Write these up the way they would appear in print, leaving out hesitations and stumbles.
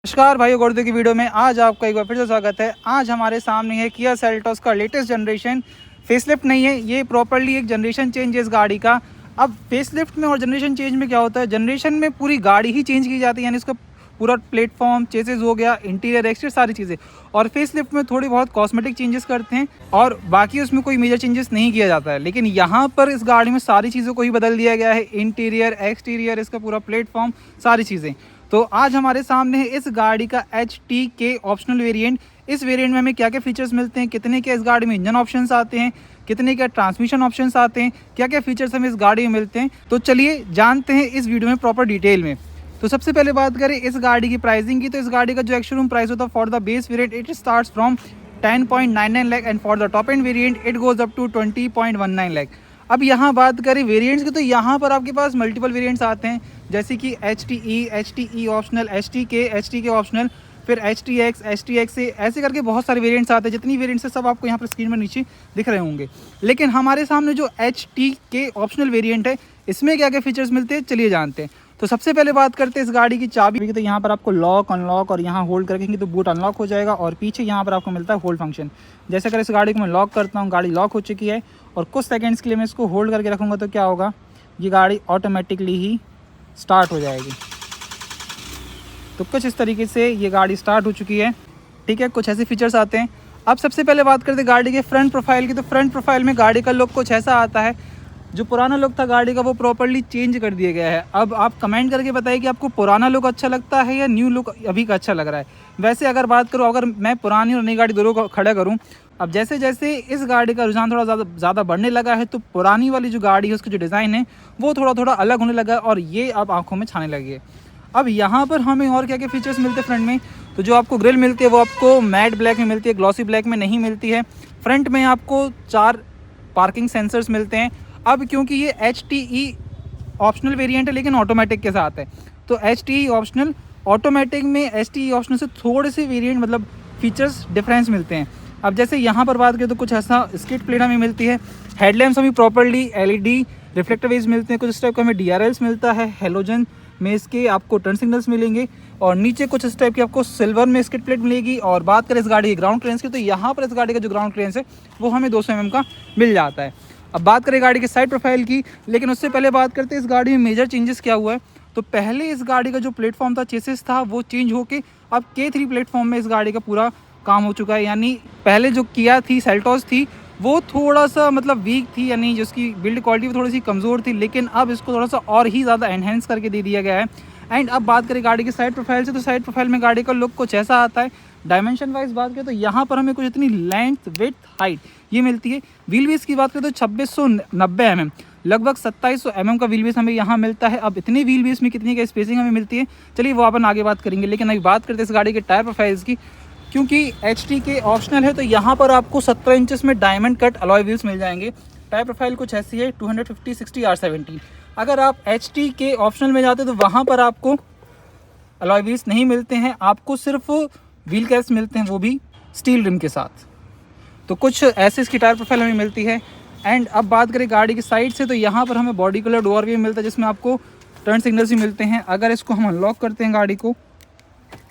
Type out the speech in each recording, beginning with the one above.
नमस्कार भाइयों, गुर्दे की वीडियो में आज आपका एक बार फिर से स्वागत है। आज हमारे सामने है किया सेल्टोस का लेटेस्ट जनरेशन। फेसलिफ्ट नहीं है, ये प्रॉपर्ली एक जनरेशन चेंज है इस गाड़ी का। अब फेसलिफ्ट में और जनरेशन चेंज में क्या होता है, जनरेशन में पूरी गाड़ी ही चेंज की जाती है, यानी इसका पूरा प्लेटफॉर्म, चेसेस हो गया, इंटीरियर एक्सटीरियर सारी चीज़ें। और फेसलिफ्ट में थोड़ी बहुत कॉस्मेटिक चेंजेस करते हैं और बाकी उसमें कोई मेजर चेंजेस नहीं किया जाता है। लेकिन यहाँ पर इस गाड़ी में सारी चीज़ों को ही बदल दिया गया है, इंटीरियर एक्सटीरियर, इसका पूरा प्लेटफॉर्म, सारी चीज़ें। तो आज हमारे सामने है इस गाड़ी का HTK ऑप्शनल वेरिएंट। इस वेरिएंट में हमें क्या क्या फीचर्स मिलते हैं, कितने के इस गाड़ी में इंजन ऑप्शंस आते हैं, कितने के ट्रांसमिशन ऑप्शंस आते हैं, क्या क्या फीचर्स हमें इस गाड़ी में मिलते हैं, तो चलिए जानते हैं इस वीडियो में प्रॉपर डिटेल में। तो सबसे पहले बात करें इस गाड़ी की प्राइसिंग की, तो इस गाड़ी का जो एक्स-शोरूम प्राइस होता है for the base variant it starts from 10.99 lakh and for the top end variant it goes up to 20.19 lakh. अब यहाँ बात करें वेरिएंट्स की, तो यहाँ पर आपके पास मल्टीपल वेरिएंट्स आते हैं, जैसे कि HTE ऑप्शनल, HTK ऑप्शनल, फिर HTX, HTX ऐसे करके बहुत सारे वेरिएंट्स आते हैं। जितनी वेरिएंट्स है सब आपको यहाँ पर स्क्रीन में नीचे दिख रहे होंगे। लेकिन हमारे सामने जो HTK ऑप्शनल वेरिएंट है, इसमें क्या क्या फीचर्स मिलते हैं चलिए जानते हैं। तो सबसे पहले बात करते हैं इस गाड़ी की चाबी की, तो यहाँ पर आपको लॉक, अनलॉक और यहाँ होल्ड करेंगे तो बूट अनलॉक हो जाएगा और पीछे यहाँ पर आपको मिलता है होल्ड फंक्शन। जैसे अगर इस गाड़ी को मैं लॉक करता हूँ, गाड़ी लॉक हो चुकी है और कुछ सेकंड्स के लिए मैं इसको होल्ड करके रखूँगा तो क्या होगा, ये गाड़ी ऑटोमेटिकली ही स्टार्ट हो जाएगी। तो कुछ इस तरीके से ये गाड़ी स्टार्ट हो चुकी है। ठीक है, कुछ ऐसे फीचर्स आते हैं। अब सबसे पहले बात करते हैं गाड़ी के फ्रंट प्रोफाइल की, तो फ्रंट प्रोफाइल में गाड़ी का लुक कुछ ऐसा आता है। जो पुराना लुक था गाड़ी का वो प्रॉपर्ली चेंज कर दिया गया है। अब आप कमेंट करके बताइए कि आपको पुराना लुक अच्छा लगता है या न्यू लुक अभी का अच्छा लग रहा है। वैसे अगर बात करूँ, अगर मैं पुरानी और नई गाड़ी दोनों को खड़ा करूँ, अब जैसे जैसे इस गाड़ी का रुझान थोड़ा ज़्यादा बढ़ने लगा है, तो पुरानी वाली जो गाड़ी है उसकी जो डिज़ाइन है वो थोड़ा अलग होने लगा है और ये अब आंखों में छाने लगी है। अब यहाँ पर हमें और क्या क्या फीचर्स मिलते हैं फ्रंट में, तो जो आपको ग्रिल मिलती है वो आपको मैट ब्लैक में मिलती है, ग्लॉसी ब्लैक में नहीं मिलती है। फ्रंट में आपको 4 पार्किंग सेंसर्स मिलते हैं। अब क्योंकि ये HTE ऑप्शनल वेरिएंट है लेकिन ऑटोमेटिक के साथ है, तो HTE ऑप्शनल ऑटोमेटिक में HTE ऑप्शनल से थोड़े से वेरिएंट मतलब फीचर्स डिफरेंस मिलते हैं। अब जैसे यहाँ पर बात करें तो कुछ ऐसा स्किड प्लेट हमें मिलती है, हेडलैम्प्स हमें प्रॉपर्ली LED रिफ्लेक्टर वेव्स मिलते हैं, कुछ इस टाइप का हमें DRLs मिलता है, हेलोजन में इसके आपको टर्न सिग्नल्स मिलेंगे और नीचे कुछ इस टाइप की आपको सिल्वर में स्किड प्लेट मिलेगी। और बात करें इस गाड़ी की ग्राउंड क्लियरेंस की, तो यहाँ पर इस गाड़ी का जो ग्राउंड क्लियरेंस है वो हमें 200 mm का मिल जाता है। अब बात करें गाड़ी के साइड प्रोफाइल की, लेकिन उससे पहले बात करते हैं इस गाड़ी में मेजर चेंजेस क्या हुआ है। तो पहले इस गाड़ी का जो प्लेटफॉर्म था, चेसिस था, वो चेंज होके अब K3 प्लेटफॉर्म में इस गाड़ी का पूरा काम हो चुका है। यानी पहले जो किया थी सेल्टोस थी वो थोड़ा सा मतलब वीक थी, यानी जिसकी बिल्ड क्वालिटी थोड़ी सी कमज़ोर थी, लेकिन अब इसको थोड़ा सा और ही ज़्यादा एनहेंस करके दे दिया गया है। एंड अब बात करें गाड़ी की साइड प्रोफाइल से, तो साइड प्रोफाइल में गाड़ी का लुक कुछ ऐसा आता है। डायमेंशन वाइज बात करें तो यहाँ पर हमें कुछ इतनी लेंथ, विड्थ, हाइट ये मिलती है। व्हील बेस की बात करें तो 2690 mm, लगभग 2700 mm का व्हील बेस हमें यहाँ मिलता है। अब इतने व्हील बेस में कितनी का स्पेसिंग हमें मिलती है चलिए वो अपन आगे बात करेंगे, लेकिन अभी बात करते हैं इस गाड़ी के टायर प्रोफाइल्स की। क्योंकि HTK ऑप्शनल है तो यहाँ पर आपको 17 इंचेस में डायमंड कट अलॉय व्हील्स मिल जाएंगे। टायर प्रोफाइल कुछ ऐसी है 250/60 R17। अगर आप HTK ऑप्शनल में जाते तो वहाँ पर आपको अलॉय व्हील्स नहीं मिलते हैं, आपको सिर्फ व्हील कैप्स मिलते हैं, वो भी स्टील रिम के साथ। तो कुछ ऐसे इसकी टायर प्रोफाइल हमें मिलती है। एंड अब बात करें गाड़ी की साइड से, तो यहाँ पर हमें बॉडी कलर ORVM मिलता है जिसमें आपको टर्न सिग्नल्स भी मिलते हैं। अगर इसको हम अनलॉक करते हैं गाड़ी को,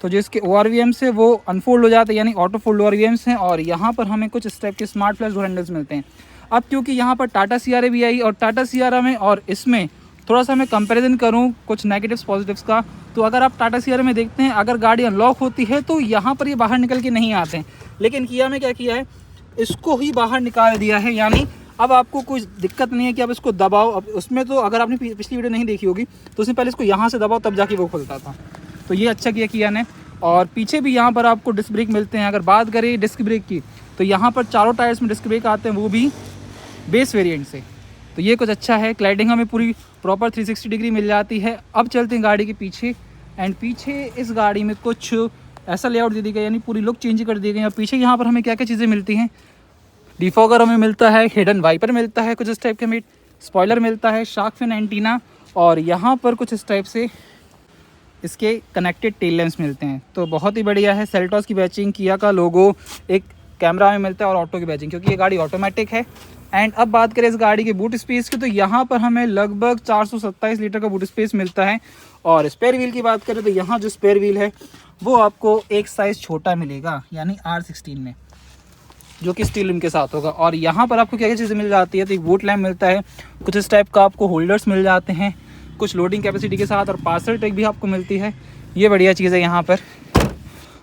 तो जिसके ORVM से वो अनफोल्ड हो जाते हैं, यानी ऑटो फोल्ड ORVMs हैं। और यहाँ पर हमें कुछ स्टेप के स्मार्ट फ्लैश डोर हैंडल्स मिलते हैं। अब क्योंकि यहाँ पर टाटा CRA भी आई और टाटा CRA में और इसमें थोड़ा सा मैं कंपैरिजन करूँ कुछ नेगेटिव्स पॉजिटिव्स का, तो अगर आप टाटा CRA में देखते हैं, अगर गाड़ी अनलॉक होती है तो यहाँ पर ये बाहर निकल के नहीं आते हैं, लेकिन किया में क्या किया है, इसको ही बाहर निकाल दिया है। यानी अब आपको कोई दिक्कत नहीं है कि आप इसको दबाओ। अब उसमें तो अगर आपने पिछली वीडियो नहीं देखी होगी तो उसमें पहले इसको यहाँ से दबाओ तब जाके वो खुलता था, तो ये अच्छा किया ने। और पीछे भी यहाँ पर आपको डिस्क ब्रेक मिलते हैं। अगर बात करें डिस्क ब्रेक की, तो यहाँ पर चारों टायर्स में डिस्क ब्रेक आते हैं, वो भी बेस वेरिएंट से, तो ये कुछ अच्छा है। क्लाइडिंग हमें पूरी प्रॉपर 360 डिग्री मिल जाती है। अब चलते हैं गाड़ी के पीछे, एंड पीछे इस गाड़ी में कुछ ऐसा लेआउट दे दी गई, यानी पूरी लुक चेंज कर दी गई। और पीछे यहाँ पर हमें क्या क्या चीज़ें मिलती हैं, डिफॉगर हमें मिलता है, हिडन वाइपर मिलता है, कुछ इस टाइप के हमें स्पॉइलर मिलता है, शार्क फिन एंटीना, और यहाँ पर कुछ इस टाइप से इसके कनेक्टेड टेल लैंप्स मिलते हैं। तो बहुत ही बढ़िया है। सेल्टोस की बैचिंग, किया का लोगो, एक कैमरा में मिलता है और ऑटो की बैचिंग, क्योंकि ये गाड़ी ऑटोमेटिक है एंड अब बात करें इस गाड़ी के बूट स्पेस की, तो यहाँ पर हमें लगभग 427 लीटर का बूट स्पेस मिलता है। और स्पेयर व्हील की बात करें तो यहाँ जो स्पेयर व्हील है वो आपको एक साइज़ छोटा मिलेगा, यानी R16 में, जो कि स्टील रिम के साथ होगा। और यहाँ पर आपको क्या क्या चीज़ें मिल जाती है, तो एक बूट लैम्प मिलता है, कुछ इस टाइप का आपको होल्डर्स मिल जाते हैं, कुछ लोडिंग कैपेसिटी के साथ, और पार्सल ट्रैक भी आपको मिलती है। ये बढ़िया चीज़ है यहाँ पर।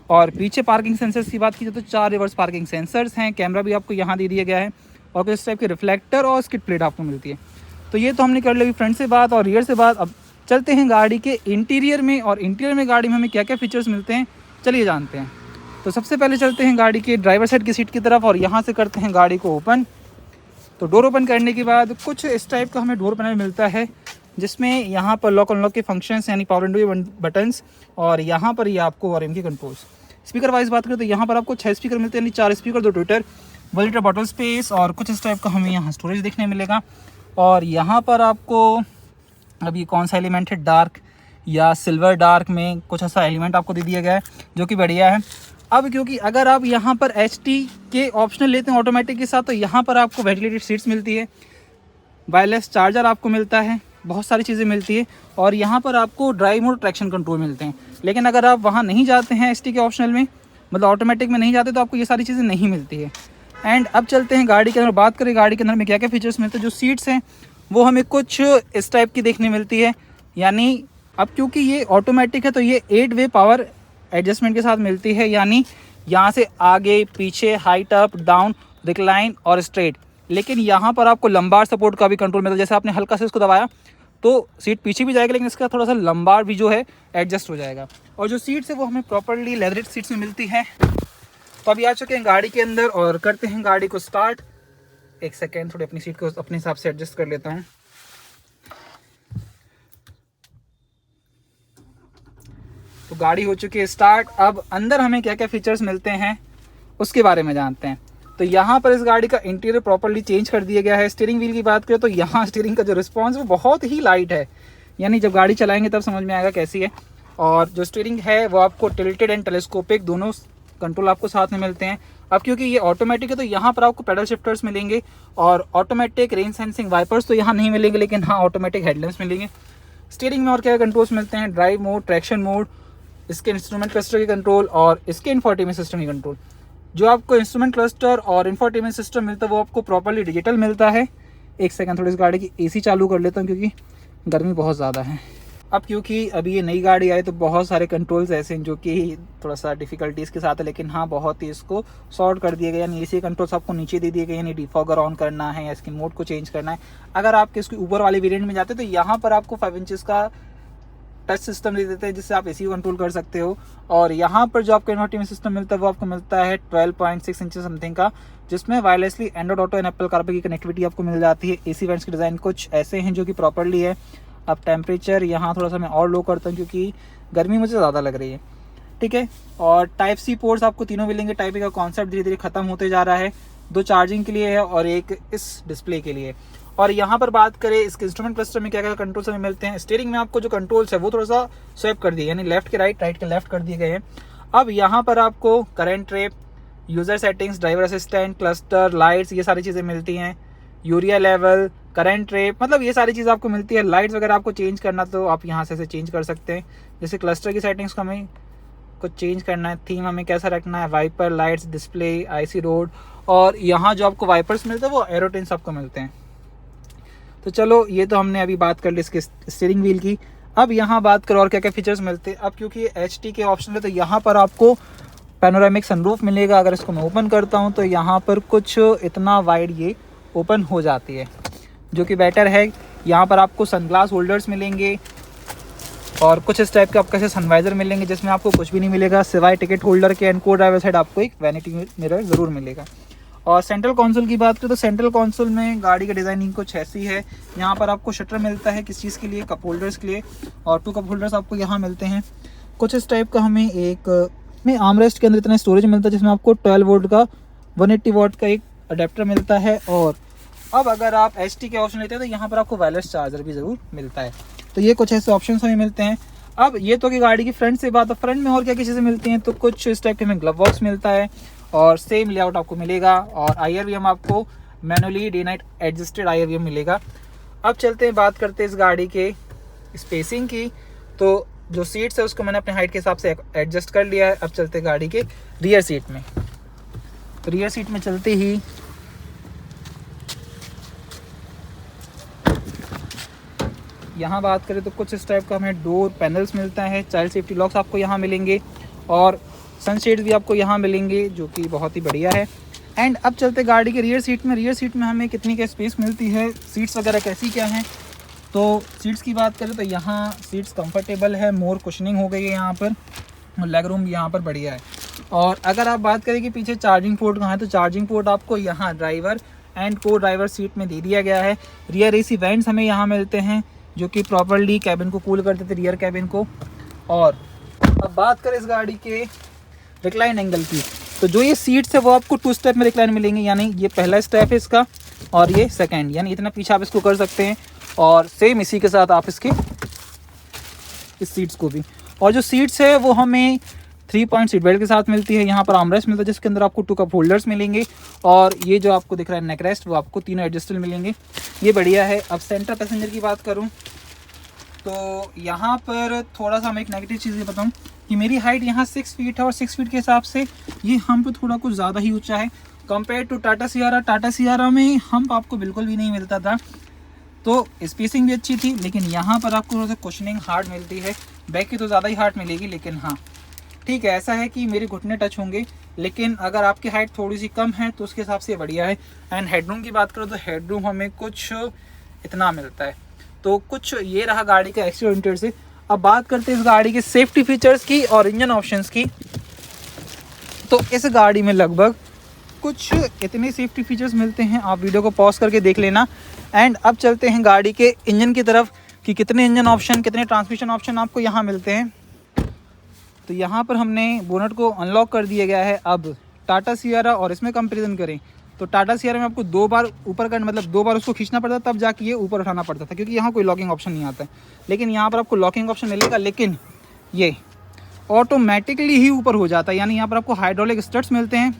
और पीछे पार्किंग सेंसर्स की बात की जाए तो 4 रिवर्स पार्किंग सेंसर्स हैं, कैमरा भी आपको यहाँ दे दिया गया है, और कुछ इस टाइप के रिफ्लेक्टर और स्किड प्लेट आपको मिलती है। तो ये तो हमने कर ली फ्रंट से बात और रियर से बात। अब चलते हैं गाड़ी के इंटीरियर में, और इंटीरियर में गाड़ी में हमें क्या क्या फीचर्स मिलते हैं चलिए जानते हैं। तो सबसे पहले चलते हैं गाड़ी के ड्राइवर साइड की सीट की तरफ, और यहाँ से करते हैं गाड़ी को ओपन। तो डोर ओपन करने के बाद कुछ इस टाइप का हमें डोर पैनल मिलता है, जिसमें यहाँ पर लॉक अनलॉक के फंक्शंस यानी पावर विंडो बटन्स, और यहाँ पर ये आपको आरएम की कंट्रोल्स। स्पीकर वाइज बात करें तो यहाँ पर आपको 6 स्पीकर मिलते हैं, यानी 4 speaker, 2 Twitter, 1 litre bottle space, और कुछ इस टाइप का हमें यहाँ स्टोरेज देखने मिलेगा। और यहाँ पर आपको अब ये कौन सा एलिमेंट है, डार्क या सिल्वर डार्क में कुछ ऐसा एलिमेंट आपको दे दिया गया है, जो कि बढ़िया है। अब क्योंकि अगर आप यहाँ पर HT के ऑप्शनल लेते हैं ऑटोमेटिक के साथ, तो यहाँ पर आपको वेंटिलेटेड सीट्स मिलती है, वायरलेस चार्जर आपको मिलता है, बहुत सारी चीज़ें मिलती है, और यहाँ पर आपको ड्राइव मोड ट्रैक्शन कंट्रोल मिलते हैं। लेकिन अगर आप वहाँ नहीं जाते हैं HT के ऑप्शनल में, मतलब ऑटोमेटिक में नहीं जाते, तो आपको ये सारी चीज़ें नहीं मिलती है। एंड अब चलते हैं गाड़ी के अंदर, बात करें गाड़ी के अंदर में क्या क्या फीचर्स मिलते हैं। जो सीट्स हैं वो हमें कुछ इस टाइप की देखने मिलती है, यानी अब क्योंकि ये ऑटोमेटिक है तो ये 8 वे पावर एडजस्टमेंट के साथ मिलती है, यानी यहाँ से आगे पीछे, हाइट अप डाउन, रिक्लाइन और स्ट्रेट। लेकिन यहाँ पर आपको लंबार सपोर्ट का भी कंट्रोल मिलता है, जैसे आपने हल्का से इसको दबाया तो सीट पीछे भी जाएगा, लेकिन इसका थोड़ा सा लंबार भी जो है एडजस्ट हो जाएगा। और जो सीट्स है वो हमें प्रॉपर्ली लेदरेड सीट्स में मिलती है। तो अभी आ चुके हैं गाड़ी के अंदर और करते हैं गाड़ी को स्टार्ट। एक सेकेंड, थोड़ी अपनी सीट को अपने हिसाब से एडजस्ट कर लेता हूँ। तो गाड़ी हो चुकी है स्टार्ट। अब अंदर हमें क्या क्या फीचर्स मिलते हैं उसके बारे में जानते हैं। तो यहाँ पर इस गाड़ी का इंटीरियर प्रॉपर्ली चेंज कर दिया गया है। स्टीयरिंग व्हील की बात करें तो यहाँ स्टीयरिंग का जो रिस्पॉन्स वो बहुत ही लाइट है, यानी जब गाड़ी चलाएंगे तब समझ में आएगा कैसी है। और जो स्टीयरिंग है वो आपको टिल्टेड एंड टेलीस्कोपिक दोनों कंट्रोल आपको साथ में मिलते हैं। अब क्योंकि ये ऑटोमेटिक है तो यहाँ पर आपको पेडल शिफ्टर्स मिलेंगे, और ऑटोमेटिक रेन सेंसिंग वाइपर्स तो यहाँ नहीं मिलेंगे, लेकिन हाँ ऑटोमेटिक हेडलैम्प्स मिलेंगे। स्टीयरिंग में और क्या कंट्रोल्स मिलते हैं, ड्राइव मोड, ट्रैक्शन मोड, इसके इंस्ट्रूमेंट क्लस्टर के कंट्रोल, और इसके इंफोटेनमेंट सिस्टम की कंट्रोल। जो आपको इंस्ट्रूमेंट क्लस्टर और इंफोटेनमेंट सिस्टम मिलता है वो आपको प्रॉपर्ली डिजिटल मिलता है। एक सेकंड, थोड़ी इस गाड़ी की एसी चालू कर लेता हूँ क्योंकि गर्मी बहुत ज़्यादा है। अब क्योंकि अभी ये नई गाड़ी आई तो बहुत सारे कंट्रोल्स ऐसे हैं जो कि थोड़ा सा डिफिकल्टीज़ के साथ है, लेकिन हाँ बहुत ही इसको सॉर्ट कर दिया गया। यानी एसी कंट्रोल्स आपको नीचे दे दिए गए, यानी डिफॉगर ऑन करना है या स्किन मोड को चेंज करना है। अगर आप इसके ऊपर वाले वेरिएंट में जाते हैं तो यहाँ पर आपको 5 इंचेस का टच सिस्टम दे देते हैं जिससे आप एसी कंट्रोल कर सकते हो। और यहाँ पर जो आपको इंफोटेनमेंट सिस्टम मिलता है वो आपको मिलता है 12.6 इंच समथिंग का, जिसमें wirelessly Android auto and Apple CarPlay की कनेक्टिविटी आपको मिल जाती है। एसी वेंट्स की डिज़ाइन कुछ ऐसे हैं जो कि प्रॉपर्ली है। अब टेम्परेचर यहाँ थोड़ा सा मैं और लो करता हूँ क्योंकि गर्मी मुझे ज़्यादा लग रही है, ठीक है। और टाइप सी पोर्ट्स आपको तीनों मिलेंगे। टाइप ए का कॉन्सेप्ट धीरे धीरे खत्म होते जा रहा है, 2 चार्जिंग के लिए है और एक इस डिस्प्ले के लिए। और यहाँ पर बात करें इसके इंस्ट्रूमेंट क्लस्टर में क्या क्या कंट्रोल्स हमें मिलते हैं। स्टीयरिंग में आपको जो कंट्रोल्स है वो थोड़ा सा स्वैप कर दिए, यानी लेफ्ट के राइट, राइट के लेफ्ट कर दिए गए हैं। अब यहाँ पर आपको current trap, user settings, driver assistant, cluster, lights, ये सारी चीज़ें मिलती हैं। यूरिया लेवल, करंट ट्रेप, मतलब ये सारी चीज़ आपको मिलती है। लाइट्स वगैरह आपको चेंज करना तो आप यहाँ से चेंज कर सकते हैं। जैसे क्लस्टर की सेटिंग्स को हमें कुछ चेंज करना है, थीम हमें कैसा रखना है, wiper, lights, display, IC road, और यहाँ जो आपको वाइपर्स मिलते हैं वो एरोटिन्स आपको मिलते हैं। तो चलो ये तो हमने अभी बात कर ली इसके स्टीयरिंग व्हील की। अब यहाँ बात करो और क्या क्या फीचर्स मिलते हैं। अब क्योंकि ये HT के ऑप्शन है तो यहाँ पर आपको पैनोरामिक सनरूफ मिलेगा। अगर इसको मैं ओपन करता हूँ तो यहाँ पर कुछ इतना वाइड ये ओपन हो जाती है, जो कि बेटर है। यहाँ पर आपको सनग्लास होल्डर्स मिलेंगे और कुछ इस टाइप के आपके ऐसे सनवाइजर मिलेंगे जिसमें आपको कुछ भी नहीं मिलेगा सिवाय टिकट होल्डर के। एंड को ड्राइवर साइड आपको एक वैनिटी मिरर ज़रूर मिलेगा। और सेंट्रल कंसोल की बात करें तो सेंट्रल कंसोल में गाड़ी की डिज़ाइनिंग कुछ ऐसी है। यहाँ पर आपको शटर मिलता है, किस चीज़ के लिए, कप होल्डर्स के लिए, और 2 कप होल्डर्स आपको यहाँ मिलते हैं। कुछ इस टाइप का हमें एक में आर्मरेस्ट के अंदर इतना स्टोरेज मिलता है जिसमें आपको 12 वोल्ट का 180 वाट का एक अडेप्टर मिलता है। और अब अगर आप HT के ऑप्शन लेते हैं तो यहाँ पर आपको वायरलेस चार्जर भी ज़रूर मिलता है। तो ये कुछ ऐसे ऑप्शन हमें मिलते हैं। अब ये तो कि गाड़ी की फ्रंट से बात, फ्रंट में और क्या क्या चीज़ें मिलती हैं, तो कुछ इस टाइप के हमें ग्लव बॉक्स मिलता है और सेम लेआउट आपको मिलेगा। और IR भी हम आपको manually day night adjusted IRVM मिलेगा। अब चलते हैं, बात करते हैं इस गाड़ी के स्पेसिंग की। तो जो सीट्स है उसको मैंने अपने हाइट के हिसाब से एडजस्ट कर लिया है। अब चलते हैं गाड़ी के रियर सीट में। तो रियर सीट में चलते ही यहाँ बात करें तो कुछ इस टाइप का हमें डोर पैनल्स मिलता है। चाइल्ड सेफ्टी लॉक्स आपको यहाँ मिलेंगे और सनशेड्स भी आपको यहाँ मिलेंगे, जो कि बहुत ही बढ़िया है। एंड अब चलते गाड़ी के रियर सीट में। रियर सीट में हमें कितनी क्या स्पेस मिलती है, सीट्स वगैरह कैसी क्या हैं। तो सीट्स की बात करें तो यहाँ सीट्स कंफर्टेबल है, मोर कुशनिंग हो गई है यहाँ पर, और लेग रूम भी यहाँ पर बढ़िया है। और अगर आप बात करें कि पीछे चार्जिंग पोर्ट कहाँ है, तो चार्जिंग पोर्ट आपको यहाँ ड्राइवर एंड को ड्राइवर सीट में दे दिया गया है। रियर AC वेंट्स हमें यहाँ मिलते हैं, जो कि प्रॉपर्ली कैबिन को कूल करते थे, रियर कैबिन को। और अब बात करें इस गाड़ी के रिक्लाइन एंगल की, तो जो ये सीट्स है वो आपको 2 स्टेप में रिक्लाइन मिलेंगे, यानी ये पहला स्टेप है इसका और ये सेकंड, यानी इतना पीछे आप इसको कर सकते हैं। और सेम इसी के साथ आप इसके इस सीट्स को भी, और जो सीट्स है वो हमें 3 पॉइंट सीट बेल्ट के साथ मिलती है। यहाँ पर आर्मरेस्ट मिलता है जिसके अंदर आपको 2 कप होल्डर्स मिलेंगे, और ये जो आपको दिख रहा है नेक रेस्ट वो आपको तीनों एडजस्टेबल मिलेंगे, ये बढ़िया है। अब सेंटर पैसेंजर की बात करूँ तो यहाँ पर थोड़ा सा मैं एक नेगेटिव चीज़ ये बताऊँ कि मेरी हाइट यहाँ 6 फीट है, और 6 फीट के हिसाब से ये हम पे थोड़ा कुछ ज़्यादा ही ऊंचा है compare to Tata Sierra. Tata Sierra में हम्प आपको बिल्कुल भी नहीं मिलता था, तो स्पेसिंग भी अच्छी थी, लेकिन यहाँ पर आपको थोड़ा सा कुशनिंग हार्ड मिलती है। बैक की तो ज़्यादा ही हार्ड मिलेगी, लेकिन हाँ ठीक है, ऐसा है कि मेरे घुटने टच होंगे, लेकिन अगर आपकी हाइट थोड़ी सी कम है तो उसके हिसाब से बढ़िया है। एंड हेडरूम की बात करो तो हेडरूम हमें कुछ इतना मिलता है। तो कुछ ये रहा गाड़ी का एक्सटीरियर से। अब बात करते हैं इस गाड़ी के सेफ्टी फीचर्स की और इंजन ऑप्शंस की। तो इस गाड़ी में लगभग कुछ इतने सेफ्टी फीचर्स मिलते हैं, आप वीडियो को पॉज करके देख लेना। एंड अब चलते हैं गाड़ी के इंजन की तरफ कि कितने इंजन ऑप्शन, कितने ट्रांसमिशन ऑप्शन आपको यहाँ मिलते हैं। तो यहाँ पर हमने बोनट को अनलॉक कर दिया गया है। अब टाटा सियारा और इसमें कंपेरिजन करें तो टाटा सियारा में आपको 2 बार ऊपर का, मतलब 2 बार उसको खींचना पड़ता था, तब जाके ये ऊपर उठाना पड़ता था, क्योंकि यहाँ कोई लॉकिंग ऑप्शन नहीं आता है। लेकिन यहाँ पर आपको लॉकिंग ऑप्शन मिलेगा, लेकिन ये ऑटोमेटिकली ही ऊपर हो जाता है, यानी यहाँ पर आपको हाइड्रोलिक स्टड्स मिलते हैं।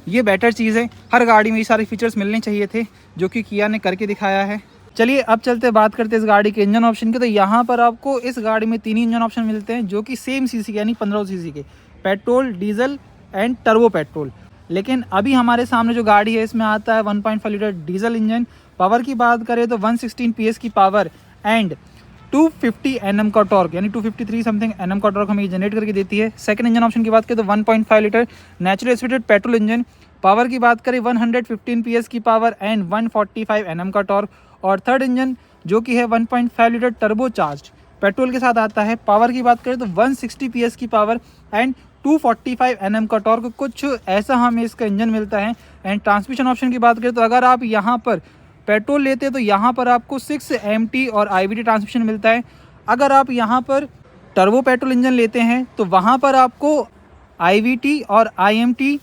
ये बेटर चीज़ है, हर गाड़ी में ये सारे फीचर्स मिलने चाहिए थे, जो कि किया ने करके दिखाया है। चलिए अब चलते बात करते हैं इस गाड़ी के इंजन ऑप्शन की। तो यहाँ पर आपको इस गाड़ी में 3 इंजन ऑप्शन मिलते हैं, जो कि सेम सीसी यानी 1500 सीसी के, petrol, diesel and turbo petrol. लेकिन अभी हमारे सामने जो गाड़ी है इसमें आता है 1.5 लीटर डीजल इंजन। पावर की बात करें तो 116 PS की पावर एंड 250 Nm का टॉर्क, यानी 253 समथिंग Nm का टॉर्क हमें जनरेट करके देती है। सेकंड इंजन ऑप्शन की बात करें तो 1.5 litre natural aspirated petrol engine. Power की बात करें 115 PS की पावर एंड 145 Nm का टॉर्क। और थर्ड इंजन जो कि है 1.5 लीटर टर्बो चार्ज पेट्रोल के साथ आता है। पावर की बात करें तो 160 PS की पावर एंड 245 Nm का टॉर्क, कुछ ऐसा हमें इसका इंजन मिलता है। एंड ट्रांसमिशन ऑप्शन की बात करें तो अगर आप यहाँ पर पेट्रोल लेते हैं तो यहाँ पर आपको 6 MT और IVT ट्रांसमिशन मिलता है। अगर आप यहाँ पर टर्बो पेट्रोल इंजन लेते हैं तो वहाँ पर आपको IVT और IMT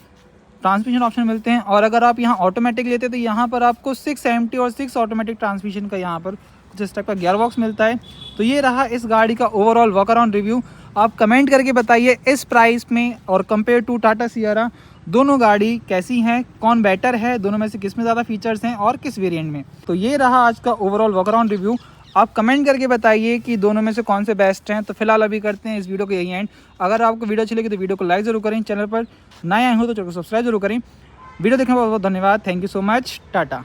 ट्रांसमिशन ऑप्शन मिलते हैं। और अगर आप यहाँ ऑटोमेटिक लेते हैं तो यहाँ पर आपको 6 MT और 6 ऑटोमेटिक ट्रांसमिशन का यहाँ पर जिस टाइप का गियर बॉक्स मिलता है। तो ये रहा इस गाड़ी का ओवरऑल वॉक अराउंड रिव्यू। आप कमेंट करके बताइए इस प्राइस में और कंपेयर टू टाटा सियारा दोनों गाड़ी कैसी हैं, कौन बेटर है, दोनों में से किस में ज़्यादा फीचर्स हैं और किस वेरिएंट में। तो ये रहा आज का ओवरऑल वॉक अराउंड रिव्यू। आप कमेंट करके बताइए कि दोनों में से कौन से बेस्ट हैं। तो फिलहाल अभी करते हैं इस वीडियो को यही एंड। अगर आपको वीडियो अच्छी लगी तो वीडियो को लाइक ज़रूर करें, चैनल पर नए आए हो तो चैनल को सब्सक्राइब जरूर करें। वीडियो देखने का बहुत बहुत धन्यवाद। Thank you so much. Tata.